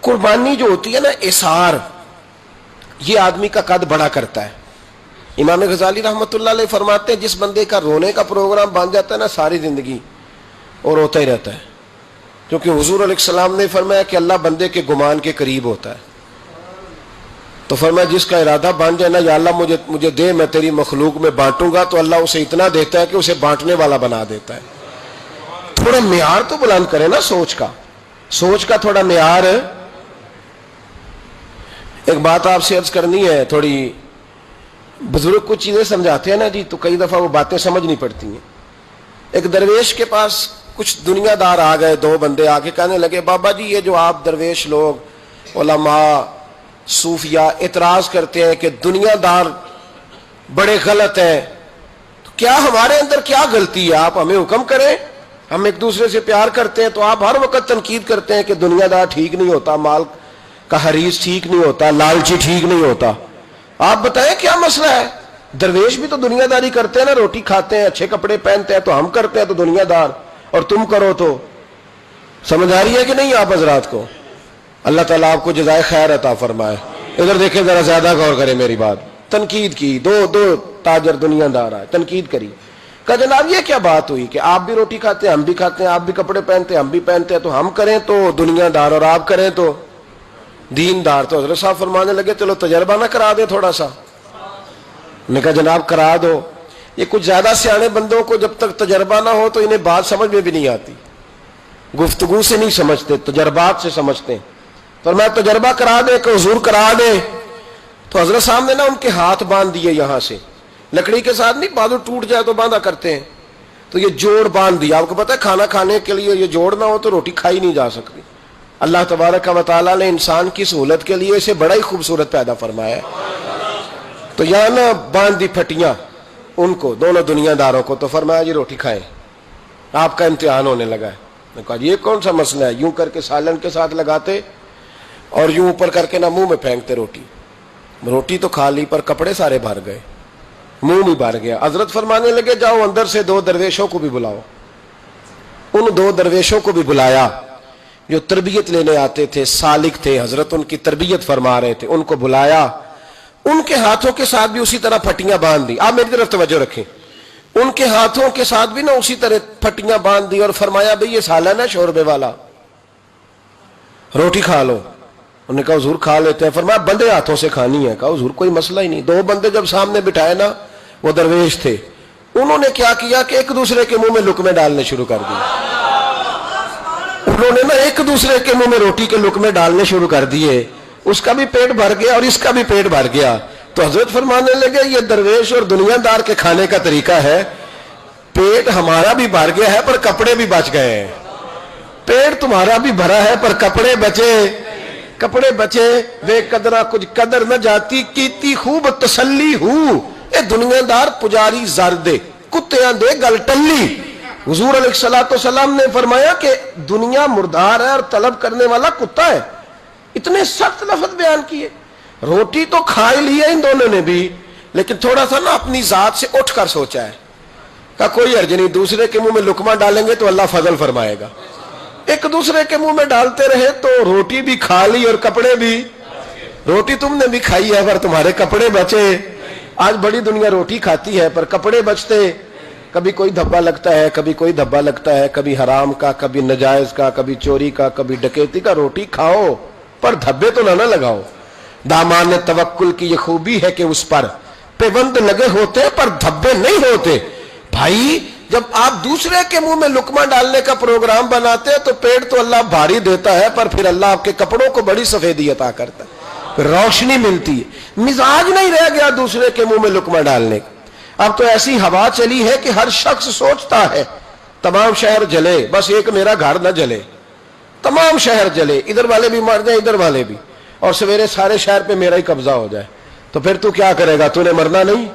قربانی جو ہوتی ہے نا، اثار، یہ آدمی کا قد بڑا کرتا ہے۔ امام غزالی رحمۃ اللہ علیہ فرماتے ہیں جس بندے کا رونے کا پروگرام بن جاتا ہے نا، ساری زندگی اور روتا ہی رہتا ہے، کیونکہ حضور علیہ السلام نے فرمایا کہ اللہ بندے کے گمان کے قریب ہوتا ہے۔ تو فرمایا جس کا ارادہ بن جائے نا، یا اللہ مجھے دے، میں تیری مخلوق میں بانٹوں گا، تو اللہ اسے اتنا دیتا ہے کہ اسے بانٹنے والا بنا دیتا ہے۔ تھوڑا معیار تو بلند کرے نا سوچ کا تھوڑا معیار۔ ایک بات آپ سے عرض کرنی ہے، تھوڑی بزرگ کچھ چیزیں سمجھاتے ہیں نا جی، تو کئی دفعہ وہ باتیں سمجھ نہیں پڑتی ہیں۔ ایک درویش کے پاس کچھ دنیا دار آ گئے، دو بندے آ کے کہنے لگے بابا جی یہ جو آپ درویش لوگ علماء صوفیاء اعتراض کرتے ہیں کہ دنیا دار بڑے غلط ہیں، تو کیا ہمارے اندر کیا غلطی ہے؟ آپ ہمیں حکم کریں، ہم ایک دوسرے سے پیار کرتے ہیں تو آپ ہر وقت تنقید کرتے ہیں کہ دنیا دار ٹھیک نہیں ہوتا، مال کا حریص ٹھیک نہیں ہوتا، لالچی ٹھیک نہیں ہوتا۔ آپ بتائیں کیا مسئلہ ہے؟ درویش بھی تو دنیا داری کرتے ہیں نا، روٹی کھاتے ہیں، اچھے کپڑے پہنتے ہیں، تو ہم کرتے ہیں تو دنیا دار، اور تم کرو تو۔ سمجھ آ رہی ہے کہ نہیں آپ حضرات کو؟ اللہ تعالیٰ آپ کو جزائے خیر عطا فرمائے۔ ادھر دیکھیں ذرا، زیادہ غور کریں میری بات۔ تنقید کی، دو تاجر دنیا دار آئے، تنقید کری، کہا جناب یہ کیا بات ہوئی کہ آپ بھی روٹی کھاتے ہیں ہم بھی کھاتے ہیں، آپ بھی کپڑے پہنتے ہیں ہم بھی پہنتے ہیں، تو ہم کریں تو دنیا دار اور آپ کریں تو دین دار۔ تو حضرت صاحب فرمانے لگے چلو تجربہ نہ کرا دیں تھوڑا سا؟ میں کہا جناب کرا دو۔ یہ کچھ زیادہ سیانے بندوں کو جب تک تجربہ نہ ہو تو انہیں بات سمجھ میں بھی نہیں آتی، گفتگو سے نہیں سمجھتے، تجربات سے سمجھتے ہیں۔ پر میں تجربہ کرا دے کہ حضور کرا دے، تو حضرت صاحب نے نا ان کے ہاتھ باندھ دیے یہاں سے، لکڑی کے ساتھ نہیں، بازو ٹوٹ جائے تو باندھا کرتے ہیں، تو یہ جوڑ باندھ دیا۔ آپ کو پتا ہے کھانا کھانے کے لیے یہ جوڑ نہ ہو تو روٹی کھائی نہیں جا سکتی۔ اللہ تبارک و تعالیٰ نے انسان کی سہولت کے لیے اسے بڑا ہی خوبصورت پیدا فرمایا ہے۔ تو یہاں نا باندھ دی پھٹیاں ان کو، دونوں دنیا داروں کو، تو فرمایا جی روٹی کھائیں، آپ کا امتحان ہونے لگا ہے۔ میں کہا یہ کون سا مسئلہ ہے؟ یوں کر کے سالن کے ساتھ لگاتے اور یوں اوپر کر کے نا منہ میں پھینکتے روٹی تو کھا لی پر کپڑے سارے بھر گئے، منہ بھی بھر گیا۔ حضرت فرمانے لگے جاؤ اندر سے دو درویشوں کو بھی بلاؤ۔ ان دو درویشوں کو بھی بلایا جو تربیت لینے آتے تھے، سالک تھے، حضرت ان کی تربیت فرما رہے تھے، ان کو بلایا۔ ان کے ہاتھوں کے ساتھ بھی اسی طرح پھٹیاں باندھ دی۔ آپ میری طرف توجہ رکھیں، ان کے ہاتھوں کے ساتھ بھی نا اسی طرح پھٹیاں باندھ دی اور فرمایا بھئی یہ سالن ہے شوربے والا، روٹی کھا لو۔ انہوں نے کہا حضور کھا لیتے ہیں۔ فرمایا بندے ہاتھوں سے کھانی ہے۔ کہا حضور کوئی مسئلہ ہی نہیں۔ دو بندے جب سامنے بٹھائے نا، وہ درویش تھے، انہوں نے کیا کیا کہ ایک دوسرے کے منہ میں لقمے ڈالنے شروع کر دیے۔ انہوں نے نا ایک دوسرے کے منہ میں روٹی کے لقمے ڈالنے شروع کر دیے، اس کا بھی پیٹ بھر گیا اور اس کا بھی پیٹ بھر گیا۔ تو حضرت فرمانے لگے یہ درویش اور دنیا دار کے کھانے کا طریقہ ہے، پیٹ ہمارا بھی بھر گیا ہے پر کپڑے بھی بچ گئے ہیں۔ پیٹ تمہارا بھی بھرا ہے پر کپڑے بچے بے قدرہ کچھ قدر نہ جاتی، کیتی خوب تسلی ہوں اے دنیا دار پجاری زردے کتیاں دے گل ٹلی۔ حضور علیہ السلام نے فرمایا کہ دنیا مردار ہے اور طلب کرنے والا کتا ہے۔ اتنے سخت لفظ بیان کیے۔ روٹی تو کھا ہی لی ہے ان دونوں نے بھی، لیکن تھوڑا سا نا اپنی ذات سے اٹھ کر سوچا ہے، کہا کوئی حرج نہیں، دوسرے کے منہ میں لقمہ ڈالیں گے تو اللہ فضل فرمائے گا۔ ایک دوسرے کے منہ میں ڈالتے رہے تو روٹی بھی کھا لی اور کپڑے بھی۔ روٹی تم نے بھی کھائی ہے پر تمہارے کپڑے بچے۔ آج بڑی دنیا روٹی کھاتی ہے پر کپڑے بچتے، کبھی کوئی دھبا لگتا ہے، کبھی کوئی دھبا لگتا ہے، کبھی حرام کا، کبھی نجائز کا، کبھی چوری کا، کبھی ڈکیتی کا۔ روٹی کھاؤ پر دھبے تو نہ لگاؤ۔ دامان توکل کی یہ خوبی ہے کہ اس پر پیوند لگے ہوتے پر دھبے نہیں ہوتے۔ بھائی جب آپ دوسرے کے منہ میں لقمہ ڈالنے کا پروگرام بناتے ہیں تو پیٹ تو اللہ بھاری دیتا ہے، پر پھر اللہ آپ کے کپڑوں کو بڑی سفیدی عطا کرتا ہے، روشنی ملتی ہے۔ مزاج نہیں رہ گیا دوسرے کے منہ میں لقمہ ڈالنے کا۔ اب تو ایسی ہوا چلی ہے کہ ہر شخص سوچتا ہے تمام شہر جلے، بس ایک میرا گھر نہ جلے، تمام شہر جلے، ادھر والے بھی مر جائیں ادھر والے بھی، اور سویرے سارے شہر پہ میرا ہی قبضہ ہو جائے۔ تو پھر تو کیا کرے گا؟ تو نے مرنا نہیں؟